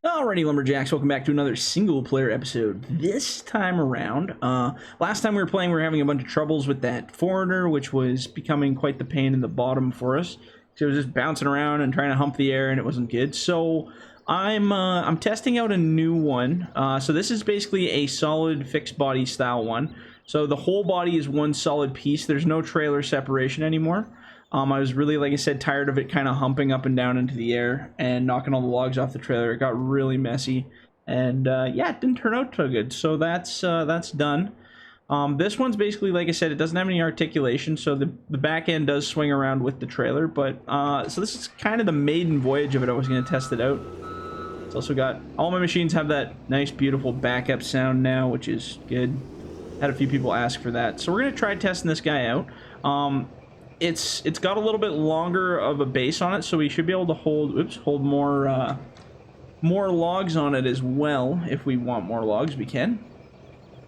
Alrighty, Lumberjacks, welcome back to another single-player episode. This time around, last time we were playing, we were having a bunch of troubles with that foreigner, which was becoming quite the pain in the bottom for us. So it was just bouncing around and trying to hump the air, and it wasn't good. So I'm testing out a new one. So this is basically a solid fixed body style one. So the whole body is one solid piece. There's no trailer separation anymore. I was really, like I said, tired of it kind of humping up and down into the air and knocking all the logs off the trailer. It got really messy, and yeah, it didn't turn out too good. So that's done. This one's basically, like I said, it doesn't have any articulation, so the back end does swing around with the trailer. But so this is kind of the maiden voyage of it. I was going to test it out. It's also got, all my machines have that nice, beautiful backup sound now, which is good. Had a few people ask for that, so we're going to try testing this guy out. It's got a little bit longer of a base on it, so we should be able to hold more logs on it as well. If we want more logs, we can.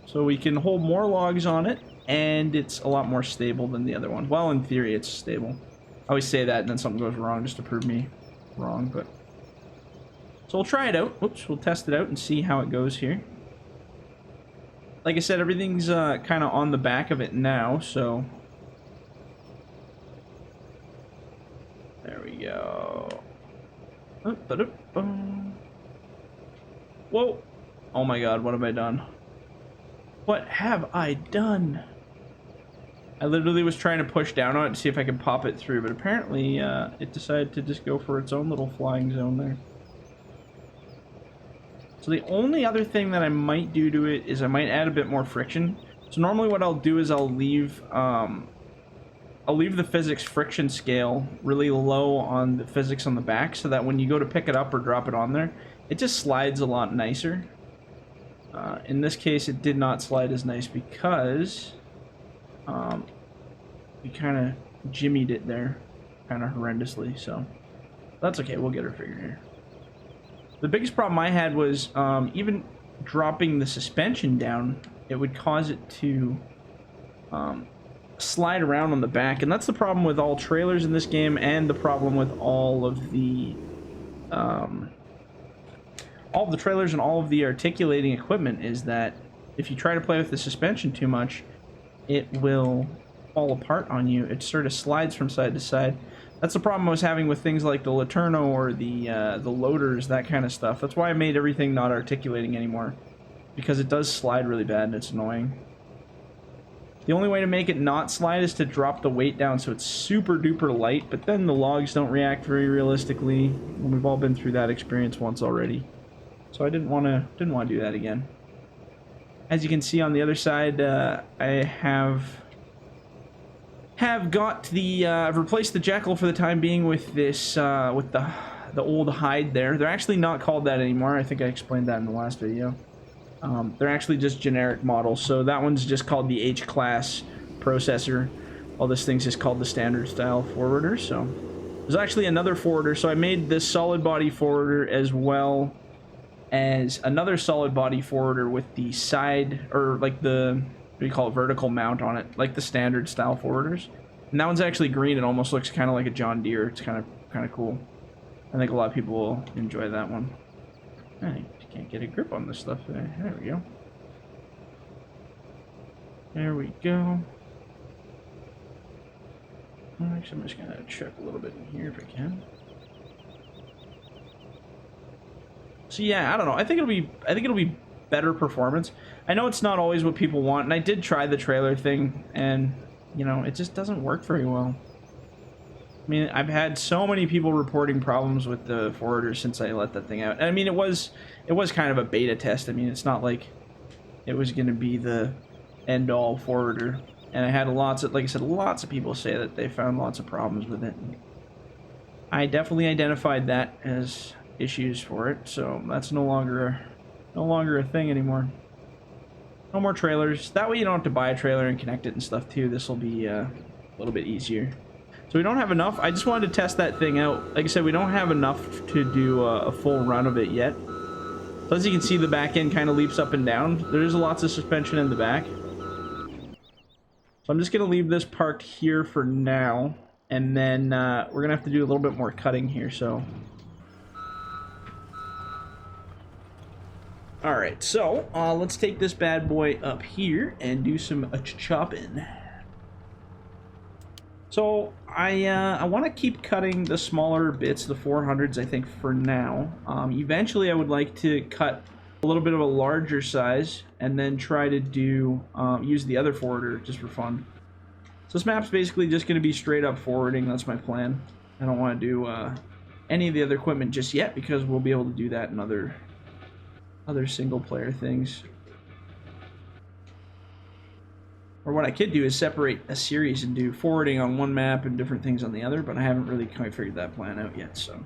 So we can hold more logs on it, and it's a lot more stable than the other one. Well, in theory, it's stable. I always say that, and then something goes wrong just to prove me wrong. But so we'll try it out. We'll test it out and see how it goes here. Like I said, everything's kind of on the back of it now, so. There we go. Whoa. Oh my god, what have I done? What have I done? I literally was trying to push down on it to see if I could pop it through, but apparently it decided to just go for its own little flying zone there. So the only other thing that I might do to it is I might add a bit more friction. So normally what I'll do is I'll leave the physics friction scale really low on the physics on the back, so that when you go to pick it up or drop it on there, it just slides a lot nicer. In this case, it did not slide as nice because we kind of jimmied it there kind of horrendously, so that's okay, we'll get her figured here. The biggest problem I had was even dropping the suspension down, it would cause it to slide around on the back, and that's the problem with all trailers in this game, and the problem with all of the trailers and all of the articulating equipment is that if you try to play with the suspension too much, it will fall apart on you. It sort of slides from side to side. That's the problem I was having with things like the Laterno or the loaders, that kind of stuff. That's why I made everything not articulating anymore, because it does slide really bad and it's annoying. The only way to make it not slide is to drop the weight down so it's super duper light, but then the logs don't react very realistically, and we've all been through that experience once already. So I didn't want to do that again. As you can see on the other side, I have got the I've replaced the Jekyll for the time being with this with the old hide there. They're actually not called that anymore. I think I explained that in the last video. They're actually just generic models, so that one's just called the H-class processor, while this thing's just called the standard style forwarder. So there's actually another forwarder, so I made this solid body forwarder as well as another solid body forwarder with the side, or like the, what do you call it, vertical mount on it, like the standard style forwarders. And that one's actually green. It almost looks kind of like a John Deere. It's kind of cool. I think a lot of people will enjoy that one. I can't get a grip on this stuff. There we go. There we go. Actually, I'm just gonna check a little bit in here if I can. So yeah, I don't know. I think it'll be better performance. I know it's not always what people want, and I did try the trailer thing, and you know, it just doesn't work very well. I mean, I've had so many people reporting problems with the forwarder since I let that thing out. And I mean, it was kind of a beta test. I mean, it's not like it was going to be the end-all forwarder. And I had like I said, lots of people say that they found lots of problems with it. I definitely identified that as issues for it, so that's no longer a thing anymore. No more trailers. That way you don't have to buy a trailer and connect it and stuff too. This will be a little bit easier. So we don't have enough. I just wanted to test that thing out. Like I said, we don't have enough to do a full run of it yet. So as you can see, the back end kind of leaps up and down. There's lots of suspension in the back. So I'm just going to leave this parked here for now. And then we're going to have to do a little bit more cutting here. So All right, so let's take this bad boy up here and do some chopping. So I want to keep cutting the smaller bits, the 400s, I think, for now. Eventually, I would like to cut a little bit of a larger size and then try to do use the other forwarder just for fun. So this map's basically just going to be straight up forwarding. That's my plan. I don't want to do any of the other equipment just yet because we'll be able to do that in other single player things. Or what I could do is separate a series and do forwarding on one map and different things on the other, but I haven't really quite figured that plan out yet. So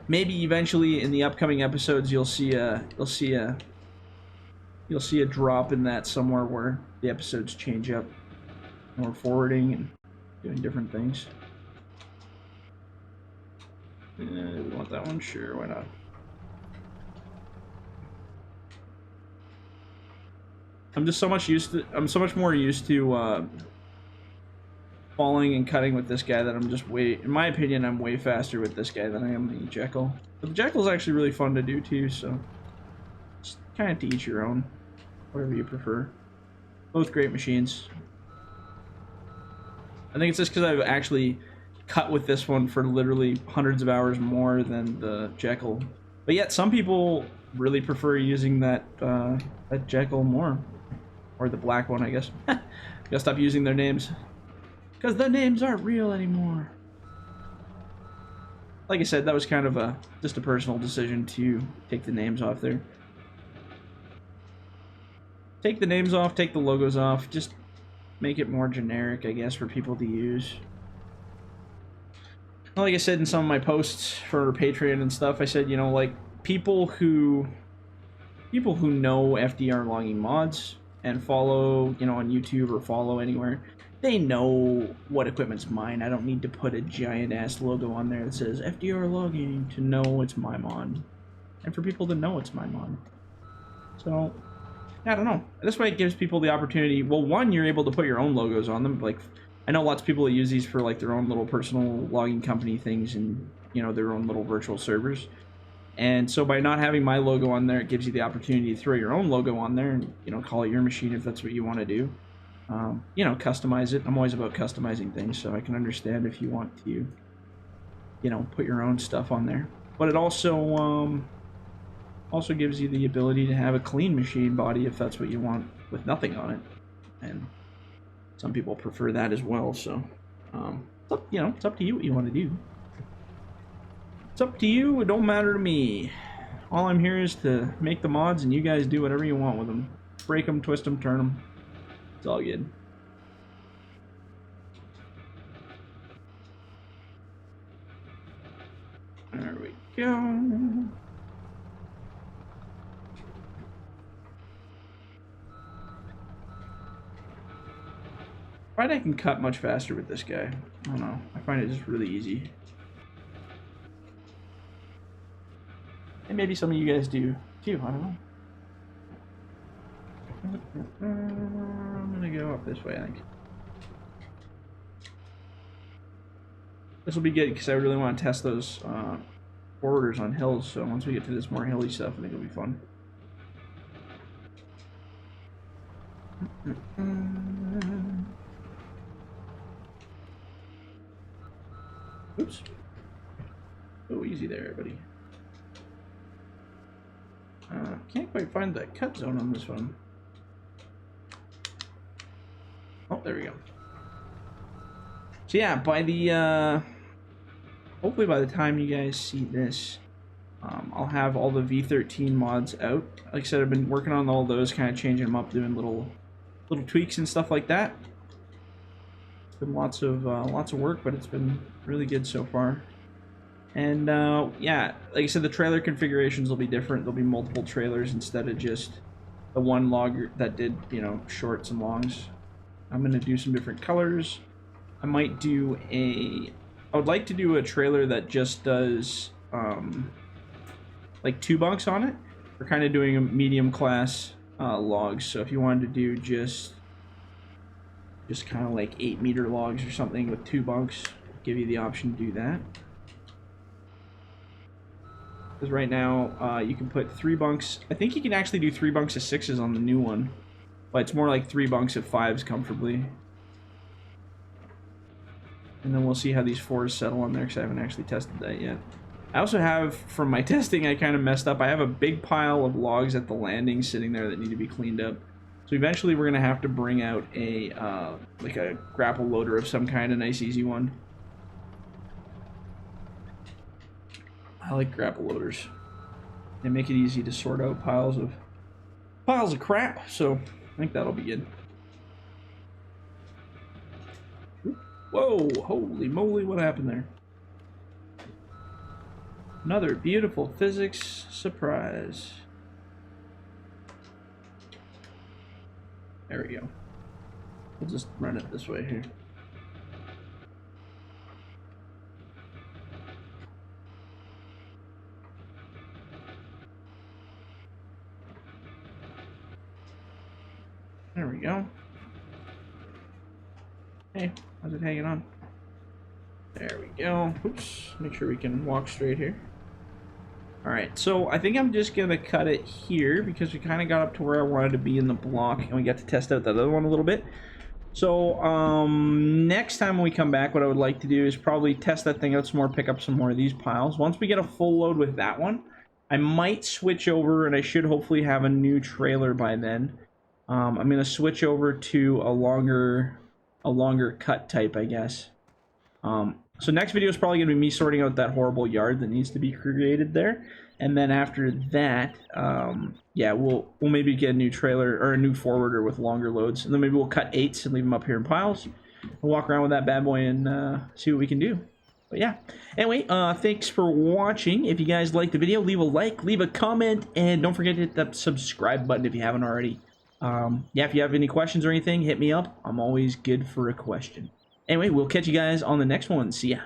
maybe eventually in the upcoming episodes you'll see a drop in that somewhere where the episodes change up, more forwarding and doing different things. We want that one? Sure, why not? I'm so much more used to falling and cutting with this guy that I'm just in my opinion, I'm way faster with this guy than I am the Jekyll. But the Jekyll's actually really fun to do too, so just kind of to each your own, whatever you prefer. Both great machines. I think it's just because I've actually cut with this one for literally hundreds of hours more than the Jekyll. But yet some people really prefer using that Jekyll more. Or the black one, I guess. Gotta stop using their names. Because the names aren't real anymore. Like I said, that was kind of just a personal decision to take the names off there. Take the names off, take the logos off, just make it more generic, I guess, for people to use. Like I said in some of my posts for Patreon and stuff, I said, you know, like, people who know FDR Logging mods and follow, you know, on YouTube or follow anywhere, they know what equipment's mine. I don't need to put a giant-ass logo on there that says FDR Logging to know it's my mod. And for people to know it's my mod. So, I don't know. This way it gives people the opportunity, well, one, you're able to put your own logos on them. Like, I know lots of people that use these for, like, their own little personal logging company things and, you know, their own little virtual servers. And so by not having my logo on there, it gives you the opportunity to throw your own logo on there and, you know, call it your machine if that's what you want to do. You know, customize it. I'm always about customizing things, so I can understand if you want to, you know, put your own stuff on there. But it also gives you the ability to have a clean machine body if that's what you want with nothing on it. And some people prefer that as well, so, you know, it's up to you what you want to do. It's up to you, it don't matter to me. All I'm here is to make the mods and you guys do whatever you want with them. Break them, twist them, turn them. It's all good. There we go. I find I can cut much faster with this guy. I don't know. I find it just really easy. And maybe some of you guys do too, I don't know. I'm gonna go up this way, I think. This will be good because I really want to test those forwarders on hills, so once we get to this more hilly stuff, I think it'll be fun. Oops. Oh, easy there, buddy. Can't quite find the cut zone on this one. Oh, there we go. So yeah, by the hopefully by the time you guys see this, I'll have all the V13 mods out. Like I said, I've been working on all those, kind of changing them up, doing little tweaks and stuff like that. It's been lots of work, but it's been really good so far. And yeah, like I said, the trailer configurations will be different. There'll be multiple trailers instead of just the one logger that did, you know, shorts and longs. I'm gonna do some different colors. I might do I would like to do a trailer that just does like 2 bunks on it. We're kind of doing a medium class logs. So if you wanted to do just kind of like 8-meter logs or something with 2 bunks, I'll give you the option to do that. Because right now, you can put 3 bunks. I think you can actually do 3 bunks of 6s on the new one. But it's more like 3 bunks of 5s comfortably. And then we'll see how these 4s settle on there, because I haven't actually tested that yet. I also have, from my testing, I kind of messed up. I have a big pile of logs at the landing sitting there that need to be cleaned up. So eventually we're going to have to bring out a, like a grapple loader of some kind, a nice easy one. I like grapple loaders. They make it easy to sort out piles of crap, so I think that'll be good. Whoa, holy moly, what happened there? Another beautiful physics surprise. There we go. We'll just run it this way here. There we go. Hey, how's it hanging on? There we go. Oops, make sure we can walk straight here. Alright, so I think I'm just going to cut it here because we kind of got up to where I wanted to be in the block and we got to test out that other one a little bit. So, next time when we come back, what I would like to do is probably test that thing out some more, pick up some more of these piles. Once we get a full load with that one, I might switch over, and I should hopefully have a new trailer by then. I'm going to switch over to a longer cut type, I guess. So next video is probably going to be me sorting out that horrible yard that needs to be created there. And then after that, yeah, we'll maybe get a new trailer or a new forwarder with longer loads. And then maybe we'll cut 8s and leave them up here in piles. We'll walk around with that bad boy and see what we can do. But yeah, anyway, thanks for watching. If you guys liked the video, leave a like, leave a comment, and don't forget to hit that subscribe button if you haven't already. Yeah, if you have any questions or anything, hit me up. I'm always good for a question. Anyway, we'll catch you guys on the next one. See ya.